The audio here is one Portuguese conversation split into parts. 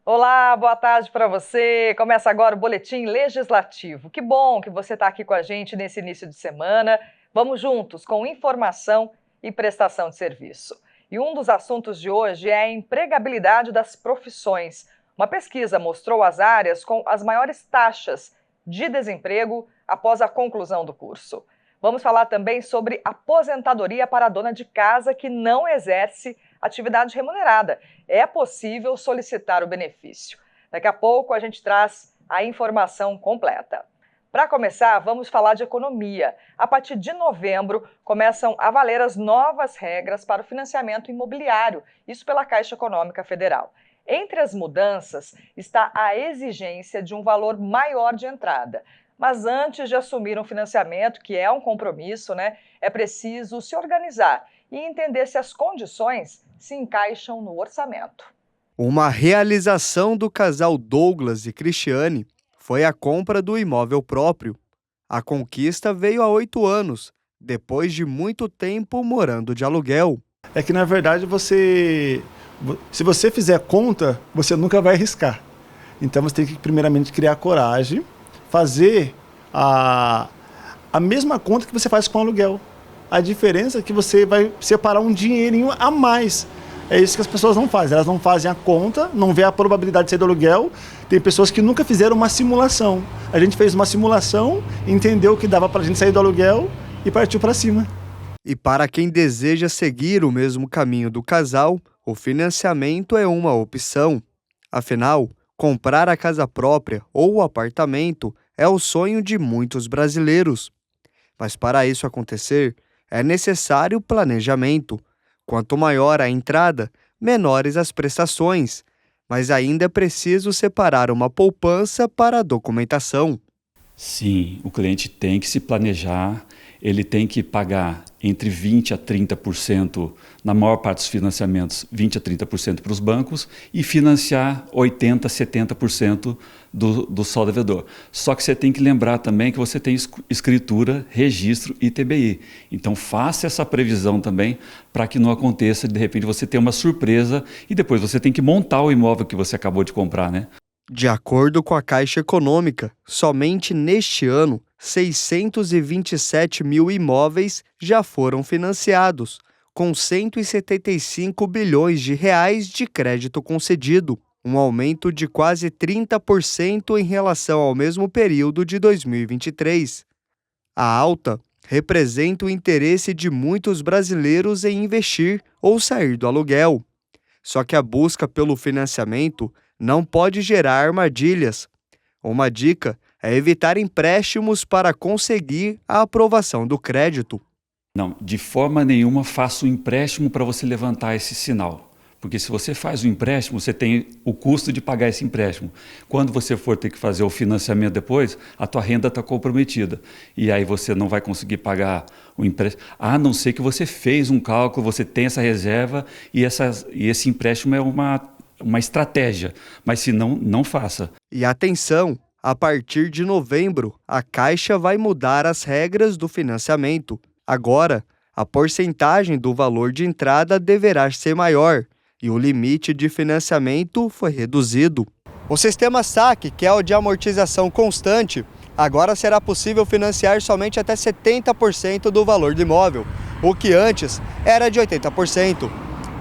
Olá, boa tarde para você. Começa agora o Boletim Legislativo. Que bom que você está aqui com a gente nesse início de semana. Vamos juntos com informação e prestação de serviço. E um dos assuntos de hoje é a empregabilidade das profissões. Uma pesquisa mostrou as áreas com as maiores taxas de desemprego após a conclusão do curso. Vamos falar também sobre aposentadoria para a dona de casa que não exerce atividade remunerada. É possível solicitar o benefício. Daqui a pouco a gente traz a informação completa. Para começar, vamos falar de economia. A partir de novembro, começam a valer as novas regras para o financiamento imobiliário, isso pela Caixa Econômica Federal. Entre as mudanças está a exigência de um valor maior de entrada. Mas antes de assumir um financiamento, que é um compromisso, é preciso se organizar e entender se as condições se encaixam no orçamento. Uma realização do casal Douglas e Cristiane foi a compra do imóvel próprio. A conquista veio há 8 anos, depois de muito tempo morando de aluguel. É que, na verdade, se você fizer conta, você nunca vai arriscar. Então, você tem que, primeiramente, criar coragem, fazer a mesma conta que você faz com aluguel. A diferença é que você vai separar um dinheirinho a mais. É isso que as pessoas não fazem. Elas não fazem a conta, não vê a probabilidade de sair do aluguel. Tem pessoas que nunca fizeram uma simulação. A gente fez uma simulação, entendeu que dava para a gente sair do aluguel e partiu para cima. E para quem deseja seguir o mesmo caminho do casal, o financiamento é uma opção. Afinal, comprar a casa própria ou o apartamento é o sonho de muitos brasileiros. Mas para isso acontecer, é necessário planejamento. Quanto maior a entrada, menores as prestações. Mas ainda é preciso separar uma poupança para a documentação. Sim, o cliente tem que se planejar, ele tem que pagar entre 20% a 30%, na maior parte dos financiamentos, 20% a 30% para os bancos e financiar 80% a 70% do saldo devedor. Só que você tem que lembrar também que você tem escritura, registro e TBI. Então faça essa previsão também para que não aconteça de repente você ter uma surpresa e depois você tem que montar o imóvel que você acabou de comprar, né? De acordo com a Caixa Econômica, somente neste ano, 627 mil imóveis já foram financiados, com 175 bilhões de reais de crédito concedido, um aumento de quase 30% em relação ao mesmo período de 2023. A alta representa o interesse de muitos brasileiros em investir ou sair do aluguel. Só que a busca pelo financiamento não pode gerar armadilhas. Uma dica é evitar empréstimos para conseguir a aprovação do crédito. Não, de forma nenhuma faça um empréstimo para você levantar esse sinal. Porque se você faz o empréstimo, você tem o custo de pagar esse empréstimo. Quando você for ter que fazer o financiamento depois, a tua renda está comprometida. E aí você não vai conseguir pagar o empréstimo. A não ser que você fez um cálculo, você tem essa reserva e esse empréstimo é uma estratégia. Mas se não, não faça. E atenção! A partir de novembro, a Caixa vai mudar as regras do financiamento. Agora, a porcentagem do valor de entrada deverá ser maior e o limite de financiamento foi reduzido. O sistema SAC, que é o de amortização constante, agora será possível financiar somente até 70% do valor do imóvel, o que antes era de 80%.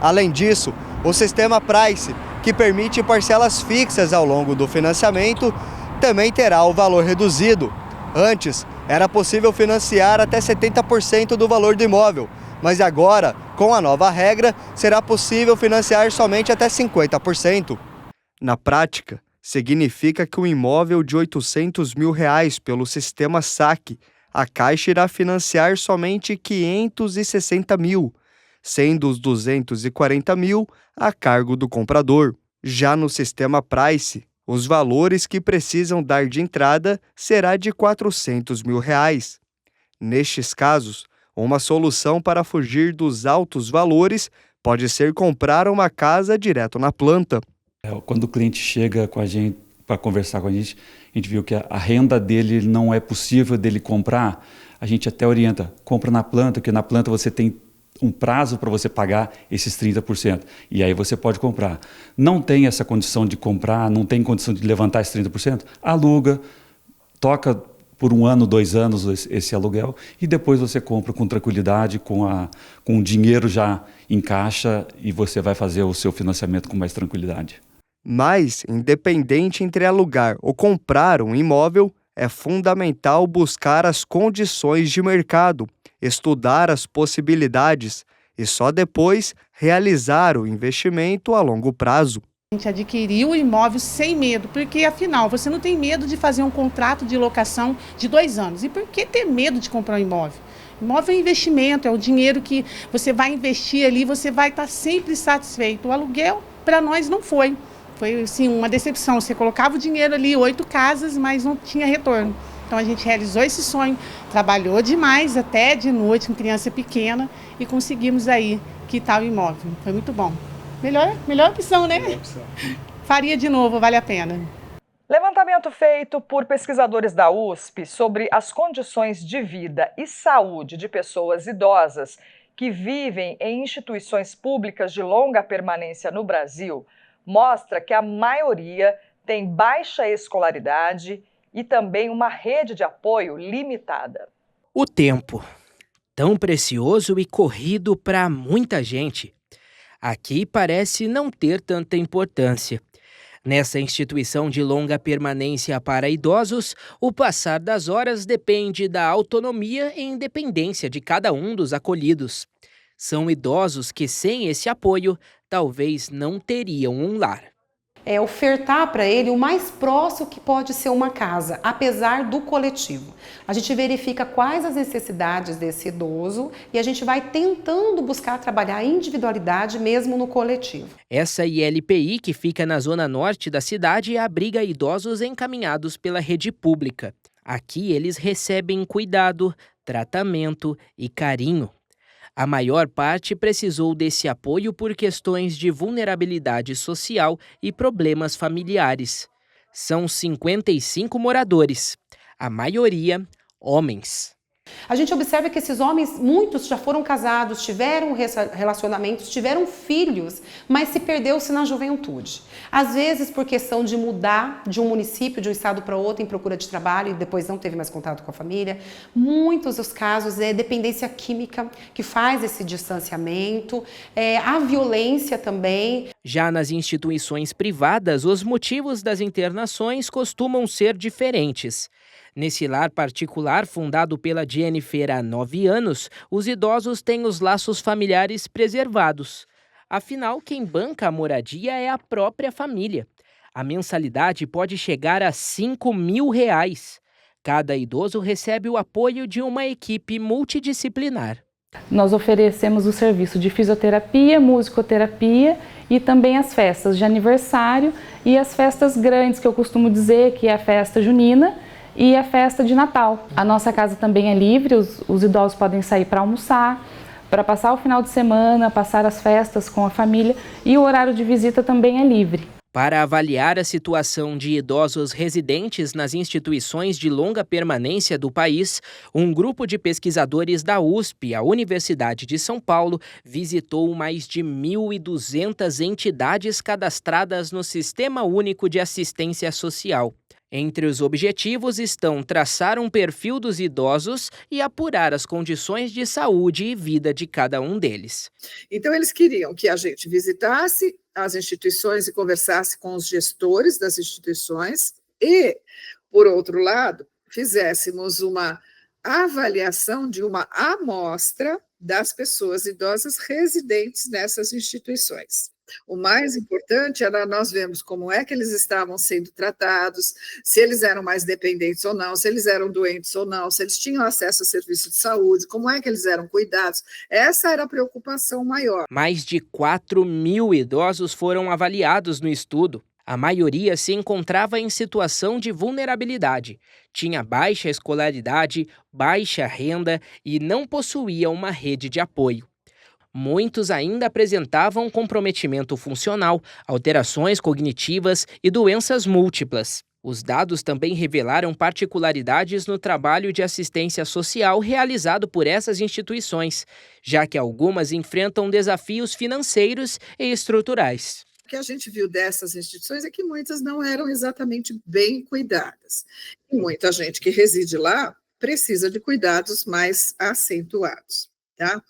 Além disso, o sistema Price, que permite parcelas fixas ao longo do financiamento, também terá o valor reduzido. Antes, era possível financiar até 70% do valor do imóvel, mas agora, com a nova regra, será possível financiar somente até 50%. Na prática, significa que um imóvel de R$800 mil pelo sistema SAC, a Caixa irá financiar somente 560 mil, sendo os 240 mil a cargo do comprador. Já no sistema Price, os valores que precisam dar de entrada será de R$400 mil. Nestes casos, uma solução para fugir dos altos valores pode ser comprar uma casa direto na planta. Quando o cliente chega com a gente para conversar com a gente viu que a renda dele não é possível dele comprar, a gente até orienta, compra na planta, porque na planta você tem um prazo para você pagar esses 30%. E aí você pode comprar. Não tem essa condição de comprar, não tem condição de levantar esses 30%, aluga, toca por 1 ano, 2 anos esse aluguel e depois você compra com tranquilidade, com o dinheiro já em caixa e você vai fazer o seu financiamento com mais tranquilidade. Mas, independente entre alugar ou comprar um imóvel, é fundamental buscar as condições de mercado, estudar as possibilidades e só depois realizar o investimento a longo prazo. A gente adquiriu o imóvel sem medo, porque afinal você não tem medo de fazer um contrato de locação de 2 anos. E por que ter medo de comprar um imóvel? Imóvel é investimento, é o dinheiro que você vai investir ali, você vai estar sempre satisfeito. O aluguel, para nós, não foi. Foi assim, uma decepção. Você colocava o dinheiro ali, 8 casas, mas não tinha retorno. Então a gente realizou esse sonho, trabalhou demais, até de noite, com criança pequena, e conseguimos aí quitar o imóvel. Foi muito bom. Melhor opção, né? Melhor opção. Faria de novo, vale a pena. Levantamento feito por pesquisadores da USP sobre as condições de vida e saúde de pessoas idosas que vivem em instituições públicas de longa permanência no Brasil mostra que a maioria tem baixa escolaridade e também uma rede de apoio limitada. O tempo, tão precioso e corrido para muita gente, aqui parece não ter tanta importância. Nessa instituição de longa permanência para idosos, o passar das horas depende da autonomia e independência de cada um dos acolhidos. São idosos que, sem esse apoio, talvez não teriam um lar. É ofertar para ele o mais próximo que pode ser uma casa, apesar do coletivo. A gente verifica quais as necessidades desse idoso e a gente vai tentando buscar trabalhar a individualidade mesmo no coletivo. Essa ILPI, que fica na zona norte da cidade, abriga idosos encaminhados pela rede pública. Aqui eles recebem cuidado, tratamento e carinho. A maior parte precisou desse apoio por questões de vulnerabilidade social e problemas familiares. São 55 moradores, a maioria homens. A gente observa que esses homens, muitos já foram casados, tiveram relacionamentos, tiveram filhos, mas se perdeu-se na juventude. Às vezes por questão de mudar de um município, de um estado para outro em procura de trabalho e depois não teve mais contato com a família. Muitos dos casos é dependência química que faz esse distanciamento, a violência também. Já nas instituições privadas, os motivos das internações costumam ser diferentes. Nesse lar particular, fundado pela Jennifer há 9 anos, os idosos têm os laços familiares preservados. Afinal, quem banca a moradia é a própria família. A mensalidade pode chegar a R$ 5.000. Cada idoso recebe o apoio de uma equipe multidisciplinar. Nós oferecemos o serviço de fisioterapia, musicoterapia e também as festas de aniversário e as festas grandes, que eu costumo dizer que é a festa junina e a festa de Natal. A nossa casa também é livre, os idosos podem sair para almoçar, para passar o final de semana, passar as festas com a família e o horário de visita também é livre. Para avaliar a situação de idosos residentes nas instituições de longa permanência do país, um grupo de pesquisadores da USP, a Universidade de São Paulo, visitou mais de 1.200 entidades cadastradas no Sistema Único de Assistência Social. Entre os objetivos estão traçar um perfil dos idosos e apurar as condições de saúde e vida de cada um deles. Então, eles queriam que a gente visitasse as instituições e conversasse com os gestores das instituições e, por outro lado, fizéssemos uma avaliação de uma amostra das pessoas idosas residentes nessas instituições. O mais importante era nós vermos como é que eles estavam sendo tratados, se eles eram mais dependentes ou não, se eles eram doentes ou não, se eles tinham acesso a serviço de saúde, como é que eles eram cuidados. Essa era a preocupação maior. Mais de 4.000 idosos foram avaliados no estudo. A maioria se encontrava em situação de vulnerabilidade, tinha baixa escolaridade, baixa renda e não possuía uma rede de apoio. Muitos ainda apresentavam comprometimento funcional, alterações cognitivas e doenças múltiplas. Os dados também revelaram particularidades no trabalho de assistência social realizado por essas instituições, já que algumas enfrentam desafios financeiros e estruturais. O que a gente viu dessas instituições é que muitas não eram exatamente bem cuidadas. E muita gente que reside lá precisa de cuidados mais acentuados. Tá?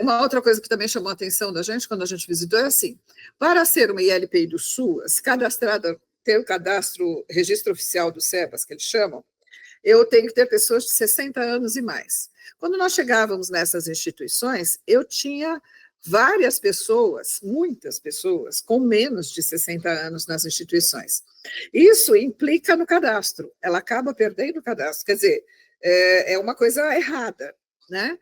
Uma outra coisa que também chamou a atenção da gente quando a gente visitou é assim, para ser uma ILPI do SUAS, cadastrada, ter o cadastro, registro oficial do SEBAS, que eles chamam, eu tenho que ter pessoas de 60 anos e mais. Quando nós chegávamos nessas instituições, eu tinha várias pessoas, muitas pessoas, com menos de 60 anos nas instituições. Isso implica no cadastro, ela acaba perdendo o cadastro, quer dizer, é uma coisa errada, né?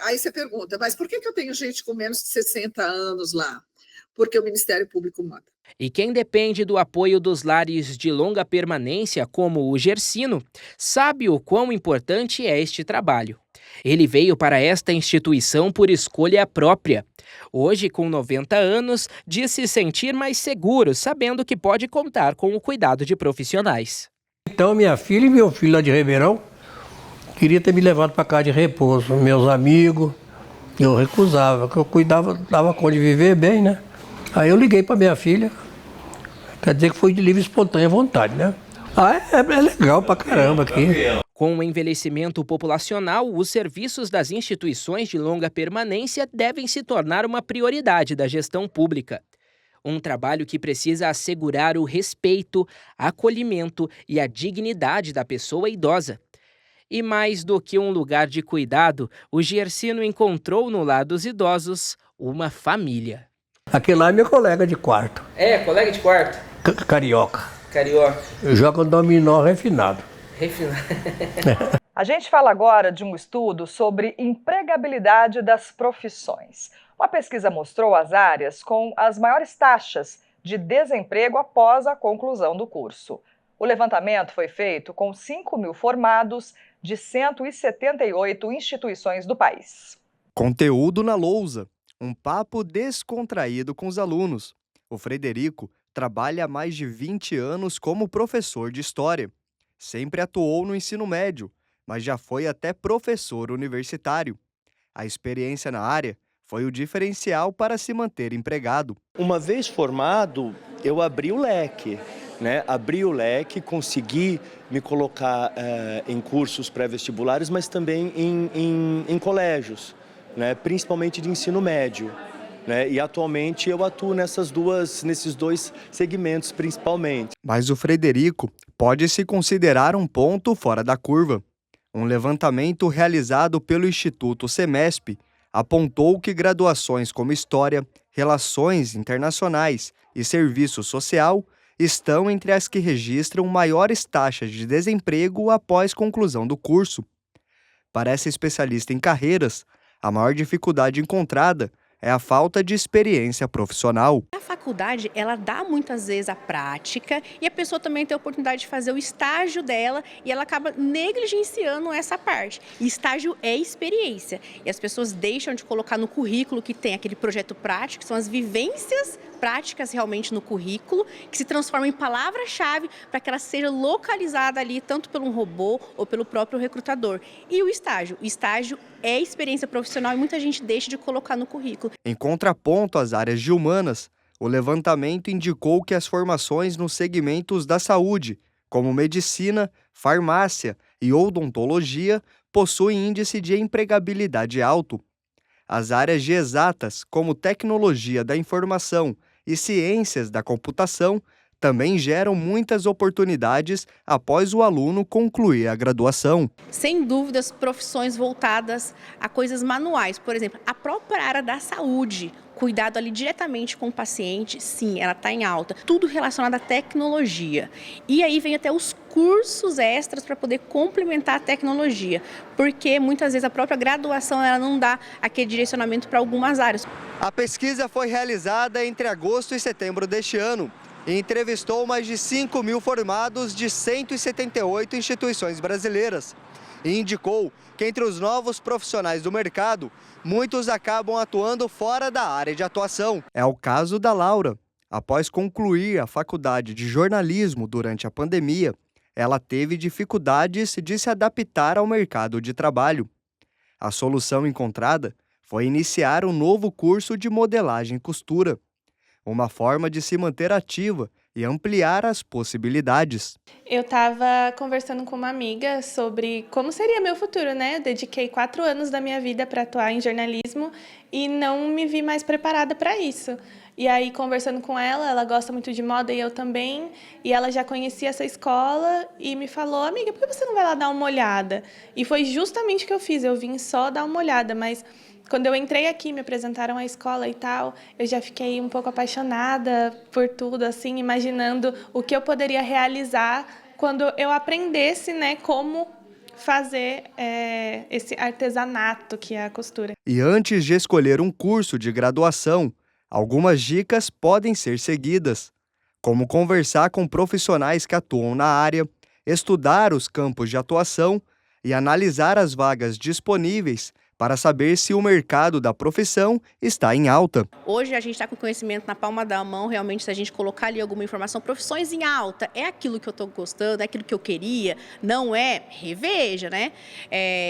Aí você pergunta, mas por que eu tenho gente com menos de 60 anos lá? Porque o Ministério Público manda. E quem depende do apoio dos lares de longa permanência, como o Gersino, sabe o quão importante é este trabalho. Ele veio para esta instituição por escolha própria. Hoje, com 90 anos, diz se sentir mais seguro, sabendo que pode contar com o cuidado de profissionais. Então, minha filha e meu filho lá de Ribeirão queria ter me levado para cá de repouso. Meus amigos, eu recusava, porque eu cuidava, dava conta de viver bem, né? Aí eu liguei para minha filha, quer dizer que foi de livre e espontânea vontade, né? É legal pra caramba aqui. Com o envelhecimento populacional, os serviços das instituições de longa permanência devem se tornar uma prioridade da gestão pública. Um trabalho que precisa assegurar o respeito, acolhimento e a dignidade da pessoa idosa. E mais do que um lugar de cuidado, o Gersino encontrou no lar dos idosos uma família. Aquele lá é meu colega de quarto. Colega de quarto? Carioca. Carioca. Joga dominó refinado. A gente fala agora de um estudo sobre empregabilidade das profissões. Uma pesquisa mostrou as áreas com as maiores taxas de desemprego após a conclusão do curso. O levantamento foi feito com 5.000 formados de 178 instituições do país. Conteúdo na lousa. Um papo descontraído com os alunos. O Frederico trabalha há mais de 20 anos como professor de história. Sempre atuou no ensino médio, mas já foi até professor universitário. A experiência na área foi o diferencial para se manter empregado. Uma vez formado, eu abri o leque, né? Abri o leque, consegui me colocar em cursos pré-vestibulares, mas também em colégios, né? Principalmente de ensino médio. Né? E atualmente eu atuo nesses dois segmentos principalmente. Mas o Frederico pode se considerar um ponto fora da curva. Um levantamento realizado pelo Instituto Semesp apontou que graduações como História, Relações Internacionais e Serviço Social estão entre as que registram maiores taxas de desemprego após conclusão do curso. Para essa especialista em carreiras, a maior dificuldade encontrada é a falta de experiência profissional. A faculdade, ela dá muitas vezes a prática e a pessoa também tem a oportunidade de fazer o estágio dela e ela acaba negligenciando essa parte. E estágio é experiência. E as pessoas deixam de colocar no currículo que tem aquele projeto prático, que são as vivências práticas realmente no currículo, que se transformam em palavra-chave para que ela seja localizada ali tanto pelo robô ou pelo próprio recrutador. E o estágio é experiência profissional e muita gente deixa de colocar no currículo. Em contraponto às áreas de humanas, o levantamento indicou que as formações nos segmentos da saúde, como medicina, farmácia e odontologia, possuem índice de empregabilidade alto. As áreas de exatas, como tecnologia da informação e ciências da computação, também geram muitas oportunidades após o aluno concluir a graduação. Sem dúvidas, profissões voltadas a coisas manuais, por exemplo, a própria área da saúde, cuidado ali diretamente com o paciente, sim, ela está em alta. Tudo relacionado à tecnologia. E aí vem até os cursos extras para poder complementar a tecnologia, porque muitas vezes a própria graduação ela não dá aquele direcionamento para algumas áreas. A pesquisa foi realizada entre agosto e setembro deste ano e entrevistou mais de 5.000 formados de 178 instituições brasileiras. E indicou que entre os novos profissionais do mercado, muitos acabam atuando fora da área de atuação. É o caso da Laura. Após concluir a faculdade de jornalismo durante a pandemia, ela teve dificuldades de se adaptar ao mercado de trabalho. A solução encontrada foi iniciar um novo curso de modelagem e costura, uma forma de se manter ativa e ampliar as possibilidades. Eu estava conversando com uma amiga sobre como seria meu futuro, né? Eu dediquei 4 anos da minha vida para atuar em jornalismo e não me vi mais preparada para isso. E aí, conversando com ela gosta muito de moda e eu também, e ela já conhecia essa escola e me falou: amiga, por que você não vai lá dar uma olhada? E foi justamente o que eu fiz, eu vim só dar uma olhada, mas quando eu entrei aqui, me apresentaram a escola e tal, eu já fiquei um pouco apaixonada por tudo, assim, imaginando o que eu poderia realizar quando eu aprendesse, né, como fazer esse artesanato que é a costura. E antes de escolher um curso de graduação, algumas dicas podem ser seguidas, como conversar com profissionais que atuam na área, estudar os campos de atuação e analisar as vagas disponíveis para saber se o mercado da profissão está em alta. Hoje a gente está com conhecimento na palma da mão, realmente, se a gente colocar ali alguma informação, profissões em alta, é aquilo que eu estou gostando, é aquilo que eu queria, não é? Reveja, né?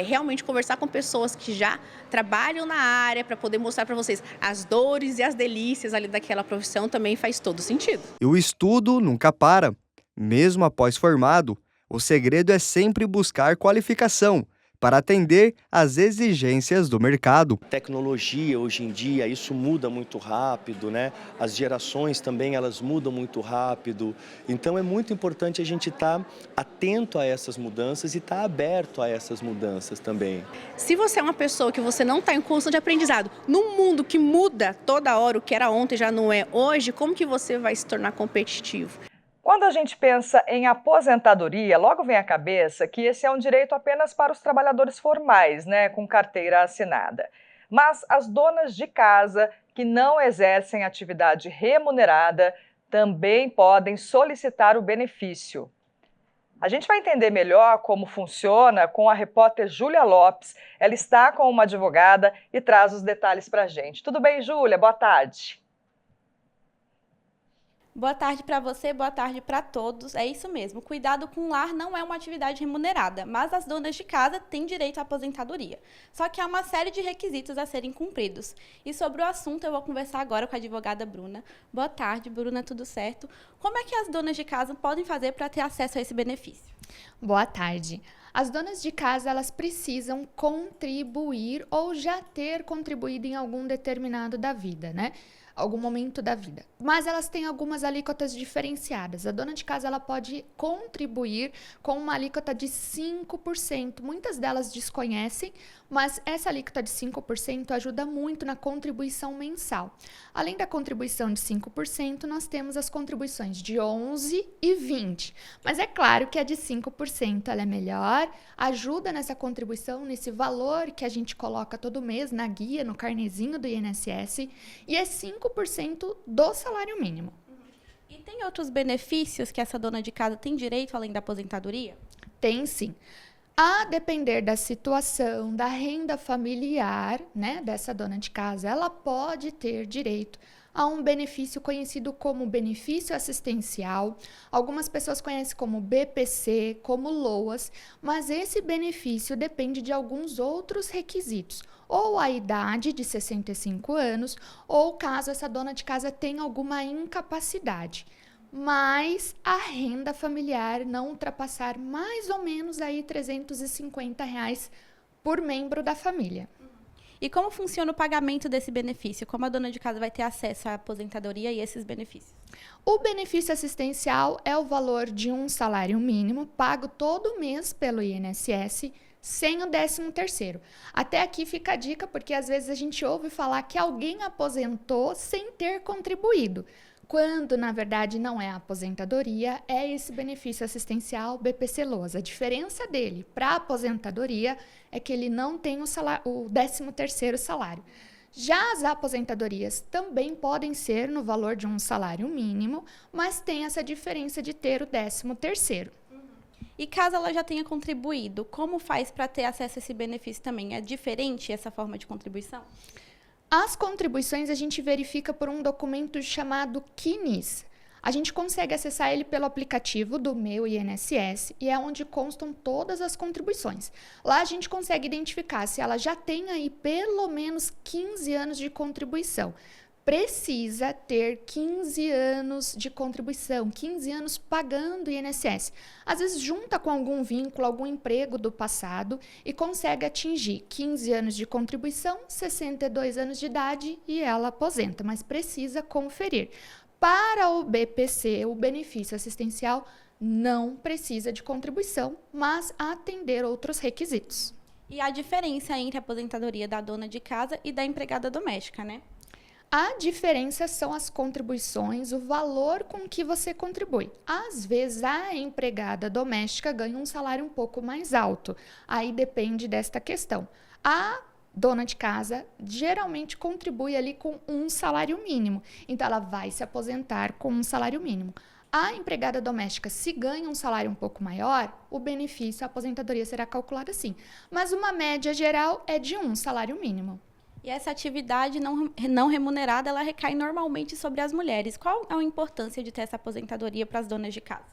Realmente conversar com pessoas que já trabalham na área para poder mostrar para vocês as dores e as delícias ali daquela profissão também faz todo sentido. E o estudo nunca para. Mesmo após formado, o segredo é sempre buscar qualificação para atender às exigências do mercado. Tecnologia, hoje em dia, isso muda muito rápido, né? As gerações também, elas mudam muito rápido. Então, é muito importante a gente estar atento a essas mudanças e estar aberto a essas mudanças também. Se você é uma pessoa que você não está em constante aprendizado, num mundo que muda toda hora, o que era ontem já não é hoje, como que você vai se tornar competitivo? Quando a gente pensa em aposentadoria, logo vem à cabeça que esse é um direito apenas para os trabalhadores formais, né, com carteira assinada. Mas as donas de casa que não exercem atividade remunerada também podem solicitar o benefício. A gente vai entender melhor como funciona com a repórter Júlia Lopes. Ela está com uma advogada e traz os detalhes para a gente. Tudo bem, Júlia? Boa tarde. Boa tarde para você, boa tarde para todos. É isso mesmo, cuidado com o lar não é uma atividade remunerada, mas as donas de casa têm direito à aposentadoria. Só que há uma série de requisitos a serem cumpridos. E sobre o assunto eu vou conversar agora com a advogada Bruna. Boa tarde, Bruna, tudo certo? Como é que as donas de casa podem fazer para ter acesso a esse benefício? Boa tarde. As donas de casa, elas precisam contribuir ou já ter contribuído em algum determinado da vida, né? Algum momento da vida. Mas elas têm algumas alíquotas diferenciadas. A dona de casa, ela pode contribuir com uma alíquota de 5%. Muitas delas desconhecem, mas essa alíquota de 5% ajuda muito na contribuição mensal. Além da contribuição de 5%, nós temos as contribuições de 11% e 20%. Mas é claro que a de 5% ela é melhor, ajuda nessa contribuição, nesse valor que a gente coloca todo mês na guia, no carnezinho do INSS, e é 5% do salário mínimo. E tem outros benefícios que essa dona de casa tem direito além da aposentadoria? Tem sim. A depender da situação, da renda familiar, né, dessa dona de casa, ela pode ter direito a um benefício conhecido como benefício assistencial. Algumas pessoas conhecem como BPC, como LOAS, mas esse benefício depende de alguns outros requisitos, ou a idade de 65 anos, ou caso essa dona de casa tenha alguma incapacidade. Mas a renda familiar não ultrapassar mais ou menos aí R$350 por membro da família. E como funciona o pagamento desse benefício? Como a dona de casa vai ter acesso à aposentadoria e esses benefícios? O benefício assistencial é o valor de um salário mínimo pago todo mês pelo INSS, sem o 13º. Até aqui fica a dica, porque às vezes a gente ouve falar que alguém aposentou sem ter contribuído, quando na verdade não é a aposentadoria, é esse benefício assistencial BPC-LOAS. A diferença dele para a aposentadoria é que ele não tem o 13º salário. Já as aposentadorias também podem ser no valor de um salário mínimo, mas tem essa diferença de ter o 13º. E caso ela já tenha contribuído, como faz para ter acesso a esse benefício também? É diferente essa forma de contribuição? As contribuições a gente verifica por um documento chamado QNIS. A gente consegue acessar ele pelo aplicativo do Meu INSS e é onde constam todas as contribuições. Lá a gente consegue identificar se ela já tem aí pelo menos 15 anos de contribuição. Precisa ter 15 anos de contribuição, 15 anos pagando INSS. Às vezes junta com algum vínculo, algum emprego do passado e consegue atingir 15 anos de contribuição, 62 anos de idade e ela aposenta, mas precisa conferir. Para o BPC, o benefício assistencial, não precisa de contribuição, mas atender outros requisitos. E a diferença entre a aposentadoria da dona de casa e da empregada doméstica, né? A diferença são as contribuições, o valor com que você contribui. Às vezes, a empregada doméstica ganha um salário um pouco mais alto. Aí depende desta questão. A dona de casa geralmente contribui ali com um salário mínimo. Então, ela vai se aposentar com um salário mínimo. A empregada doméstica, se ganha um salário um pouco maior, o benefício, a aposentadoria será calculada assim. Mas uma média geral é de um salário mínimo. E essa atividade não remunerada, ela recai normalmente sobre as mulheres. Qual é a importância de ter essa aposentadoria para as donas de casa?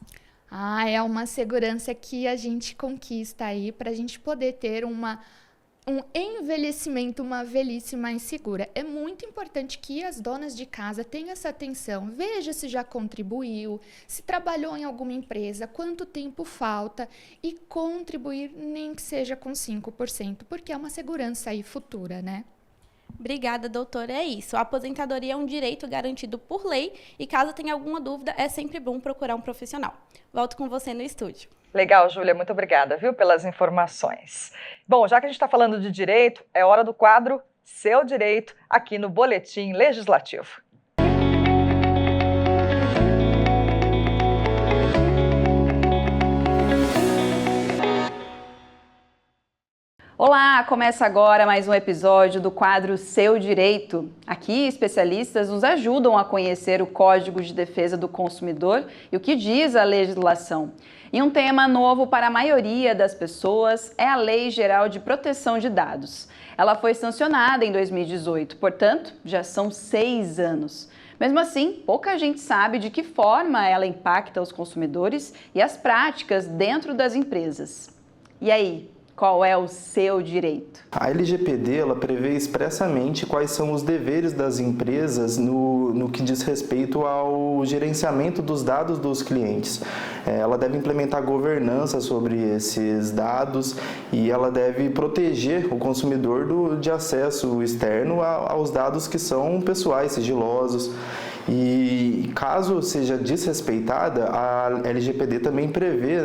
É uma segurança que a gente conquista aí para a gente poder ter um envelhecimento, uma velhice mais segura. É muito importante que as donas de casa tenham essa atenção. Veja se já contribuiu, se trabalhou em alguma empresa, quanto tempo falta e contribuir nem que seja com 5%, porque é uma segurança aí futura, né? Obrigada, doutora. É isso. A aposentadoria é um direito garantido por lei e caso tenha alguma dúvida, é sempre bom procurar um profissional. Volto com você no estúdio. Legal, Júlia. Muito obrigada, viu, pelas informações. Bom, já que a gente está falando de direito, é hora do quadro Seu Direito, aqui no Boletim Legislativo. Olá, começa agora mais um episódio do quadro Seu Direito. Aqui, especialistas nos ajudam a conhecer o Código de Defesa do Consumidor e o que diz a legislação. E um tema novo para a maioria das pessoas é a Lei Geral de Proteção de Dados. Ela foi sancionada em 2018, portanto, já são 6 anos. Mesmo assim, pouca gente sabe de que forma ela impacta os consumidores e as práticas dentro das empresas. E aí? Qual é o seu direito? A LGPD ela prevê expressamente quais são os deveres das empresas no que diz respeito ao gerenciamento dos dados dos clientes. Ela deve implementar governança sobre esses dados e ela deve proteger o consumidor de acesso externo aos dados que são pessoais, sigilosos. E caso seja desrespeitada, a LGPD também prevê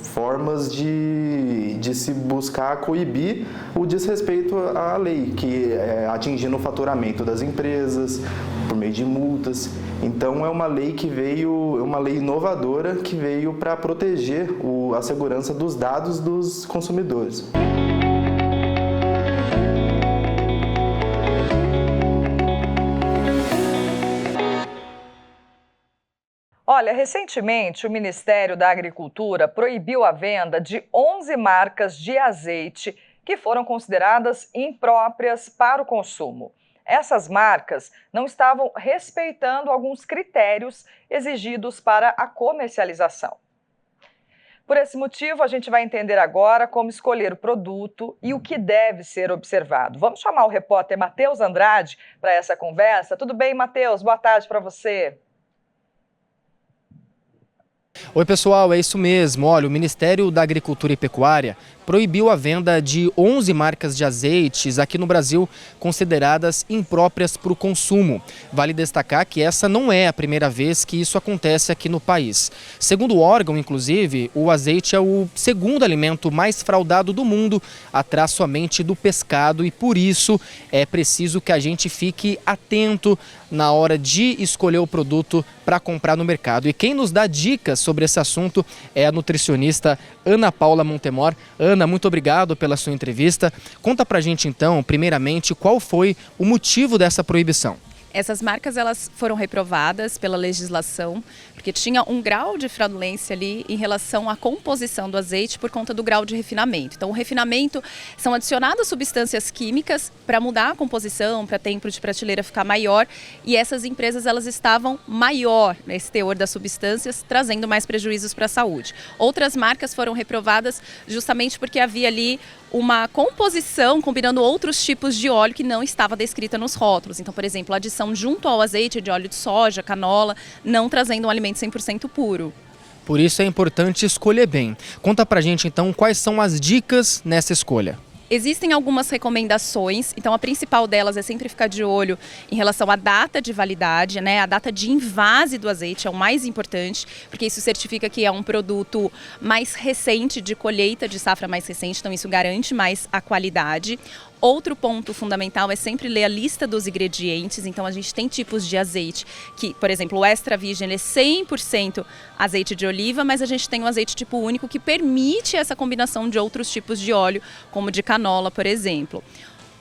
formas de se buscar coibir o desrespeito à lei, que atingindo o faturamento das empresas, por meio de multas. Então é uma lei uma lei inovadora que veio para proteger a segurança dos dados dos consumidores. Olha, recentemente o Ministério da Agricultura proibiu a venda de 11 marcas de azeite que foram consideradas impróprias para o consumo. Essas marcas não estavam respeitando alguns critérios exigidos para a comercialização. Por esse motivo, a gente vai entender agora como escolher o produto e o que deve ser observado. Vamos chamar o repórter Matheus Andrade para essa conversa. Tudo bem, Matheus? Boa tarde para você. Oi pessoal, é isso mesmo. Olha, o Ministério da Agricultura e Pecuária proibiu a venda de 11 marcas de azeites aqui no Brasil consideradas impróprias para o consumo. Vale destacar que essa não é a primeira vez que isso acontece aqui no país. Segundo o órgão, inclusive, o azeite é o segundo alimento mais fraudado do mundo, atrás somente do pescado, e por isso é preciso que a gente fique atento na hora de escolher o produto para comprar no mercado. E quem nos dá dicas sobre esse assunto é a nutricionista Ana Paula Montemor. Ana, muito obrigado pela sua entrevista. Conta pra gente então, primeiramente, qual foi o motivo dessa proibição. Essas marcas elas foram reprovadas pela legislação, porque tinha um grau de fraudulência ali em relação à composição do azeite por conta do grau de refinamento. Então, o refinamento são adicionadas substâncias químicas para mudar a composição, para tempo de prateleira ficar maior, e essas empresas elas estavam maior nesse teor das substâncias, trazendo mais prejuízos para a saúde. Outras marcas foram reprovadas justamente porque havia ali uma composição combinando outros tipos de óleo que não estava descrita nos rótulos. Então, por exemplo, a adição junto ao azeite de óleo de soja, canola, não trazendo um alimento 100% puro. Por isso é importante escolher bem. Conta pra gente então quais são as dicas nessa escolha. Existem algumas recomendações, então a principal delas é sempre ficar de olho em relação à data de validade, né? A data de invase do azeite é o mais importante, porque isso certifica que é um produto mais recente, de colheita de safra mais recente, então isso garante mais a qualidade. Outro ponto fundamental é sempre ler a lista dos ingredientes. Então a gente tem tipos de azeite que, por exemplo, o extra virgem ele é 100% azeite de oliva, mas a gente tem um azeite tipo único que permite essa combinação de outros tipos de óleo, como de canola, por exemplo.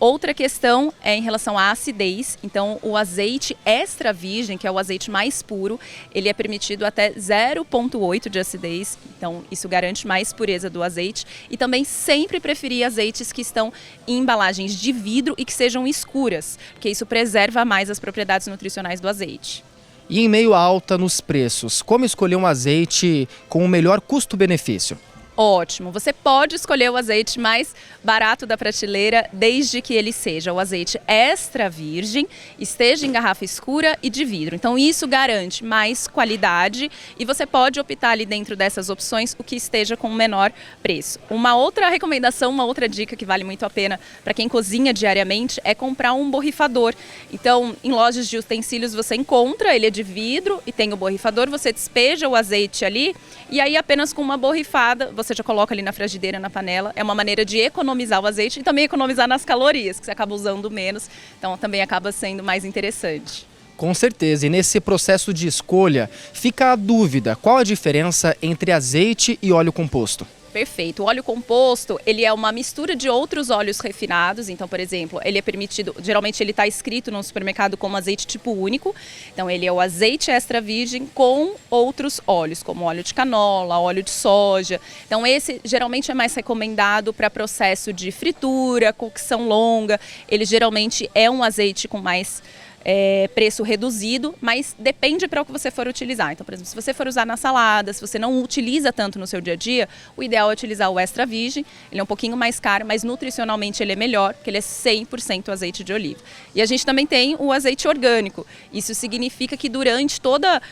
Outra questão é em relação à acidez. Então, o azeite extra virgem, que é o azeite mais puro, ele é permitido até 0,8 de acidez. Então, isso garante mais pureza do azeite. E também sempre preferir azeites que estão em embalagens de vidro e que sejam escuras, porque isso preserva mais as propriedades nutricionais do azeite. E em meio à alta nos preços, como escolher um azeite com o melhor custo-benefício? Ótimo, você pode escolher o azeite mais barato da prateleira, desde que ele seja o azeite extra virgem, esteja em garrafa escura e de vidro. Então isso garante mais qualidade e você pode optar ali dentro dessas opções o que esteja com o menor preço. Uma outra recomendação, uma outra dica que vale muito a pena para quem cozinha diariamente é comprar um borrifador. Então em lojas de utensílios você encontra, ele é de vidro e tem o borrifador, você despeja o azeite ali e aí apenas com uma borrifada você já coloca ali na frigideira, na panela. É uma maneira de economizar o azeite e também economizar nas calorias, que você acaba usando menos. Então também acaba sendo mais interessante. Com certeza. E nesse processo de escolha, fica a dúvida: qual a diferença entre azeite e óleo composto? Perfeito. O óleo composto, ele é uma mistura de outros óleos refinados. Então, por exemplo, ele é permitido, geralmente ele está escrito no supermercado como azeite tipo único. Então, ele é o azeite extra virgem com outros óleos, como óleo de canola, óleo de soja. Então, esse geralmente é mais recomendado para processo de fritura, cocção longa. Ele geralmente é um azeite com mais preço reduzido, mas depende para o que você for utilizar. Então, por exemplo, se você for usar na salada, se você não utiliza tanto no seu dia a dia, o ideal é utilizar o extra virgem. Ele é um pouquinho mais caro, mas nutricionalmente ele é melhor, porque ele é 100% azeite de oliva. E a gente também tem o azeite orgânico. Isso significa que durante toda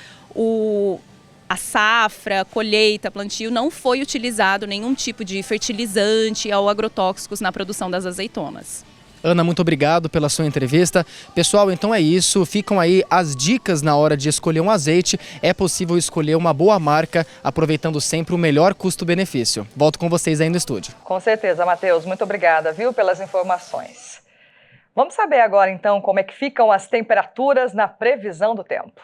a safra, colheita, plantio, não foi utilizado nenhum tipo de fertilizante ou agrotóxicos na produção das azeitonas. Ana, muito obrigado pela sua entrevista. Pessoal, então é isso. Ficam aí as dicas na hora de escolher um azeite. É possível escolher uma boa marca, aproveitando sempre o melhor custo-benefício. Volto com vocês aí no estúdio. Com certeza, Matheus. Muito obrigada, viu, pelas informações. Vamos saber agora, então, como é que ficam as temperaturas na previsão do tempo.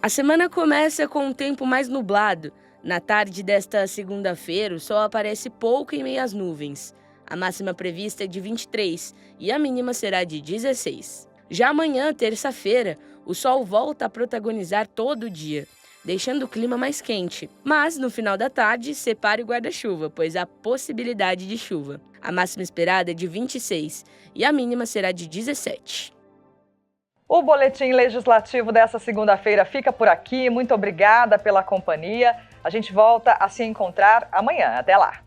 A semana começa com um tempo mais nublado. Na tarde desta segunda-feira, o sol aparece pouco em meio às nuvens. A máxima prevista é de 23 e a mínima será de 16. Já amanhã, terça-feira, o sol volta a protagonizar todo o dia, deixando o clima mais quente. Mas, no final da tarde, separe o guarda-chuva, pois há possibilidade de chuva. A máxima esperada é de 26 e a mínima será de 17. O Boletim Legislativo dessa segunda-feira fica por aqui. Muito obrigada pela companhia. A gente volta a se encontrar amanhã. Até lá!